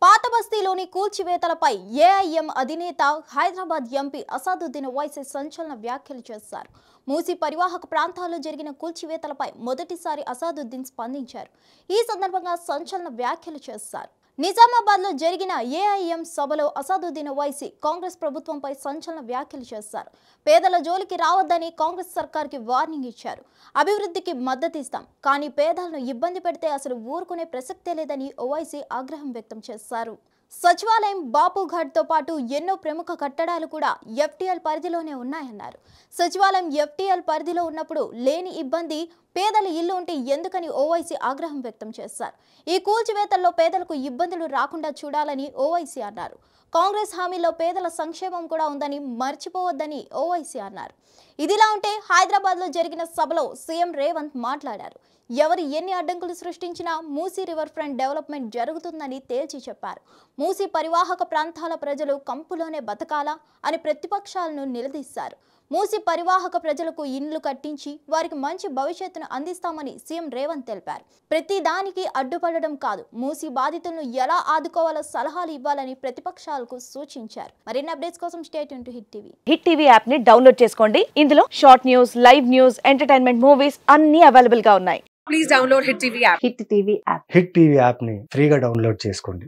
పాత బస్తీలోని కూల్చివేతలపై ఏఐఎం అధినేత హైదరాబాద్ ఎంపీ అసదుద్దీన్ ఓవైసీ సంచలన వ్యాఖ్యలు చేశారు. మూసీ పరివాహక ప్రాంతాల్లో జరిగిన కూల్చివేతలపై మొదటిసారి అసదుద్దీన్ స్పందించారు. ఈ సందర్భంగా సంచలన వ్యాఖ్యలు చేశారు. నిజామాబాద్ లో జరిగిన ఏఐఎం సభలో అసదుద్దీన్ ఓవైసీ కాంగ్రెస్ ప్రభుత్వంపై సంచలన వ్యాఖ్యలు చేశారు. పేదల జోలికి రావద్దని కాంగ్రెస్ సర్కార్కి వార్నింగ్ ఇచ్చారు. అభివృద్ధికి మద్దతు ఇస్తాం, కానీ పేదలను ఇబ్బంది పెడితే అసలు ఊరుకునే ప్రసక్తే లేదని ఓవైసీ ఆగ్రహం వ్యక్తం చేశారు. సచివాలయం, బాపుఘాట్ తో పాటు ఎన్నో ప్రముఖ కట్టడాలు కూడా ఎఫ్టీఎల్ పరిధిలోనే ఉన్నాయన్నారు. సచివాలయం ఎఫ్టీఎల్ పరిధిలో ఉన్నప్పుడు లేని ఇబ్బంది పేదల ఇల్లు ఉంటే ఎందుకని ఓవైసీ ఆగ్రహం వ్యక్తం చేశారు. ఈ కూల్చివేతల్లో పేదలకు ఇబ్బందులు రాకుండా చూడాలని ఓవైసీ అన్నారు. కాంగ్రెస్ హామీలో పేదల సంక్షేమం కూడా ఉందని మర్చిపోవద్దని ఓవైసీ అన్నారు. ఇదిలా ఉంటే హైదరాబాద్ లో జరిగిన సభలో సీఎం రేవంత్ మాట్లాడారు. ఎవరు ఎన్ని అడ్డంకులు సృష్టించినా మూసీ రివర్ ఫ్రంట్ డెవలప్మెంట్ జరుగుతుందని తేల్చి చెప్పారు. మూసీ పరివాహక ప్రాంతాల ప్రజలు కంపులోనే బతకాలా అని ప్రతిపక్షాలను నిలదీశారు. మూసీ పరివాహక ప్రజలకు ఇండ్లు కట్టించి వారికి మంచి భవిష్యత్తును అందిస్తామని సీఎం రేవంత్ తెలిపారు. ప్రతి దానికి అడ్డుపడడం కాదు, మూసీ బాధితులను ఎలా ఆదుకోవాలో సలహాలు ఇవ్వాలని ప్రతిపక్షాలకు సూచించారు. మరిన్ని అప్డేట్స్ కోసం stay tune to hit TV. Hit TV app ని డౌన్లోడ్ చేసుకోండి. ఇందులో short news, live news, entertainment movies అన్ని అవైలబుల్ గా ఉన్నాయి. Please download Hit TV app. Hit TV app hit TV app ని ఫ్రీగా డౌన్లోడ్ చేసుకోండి.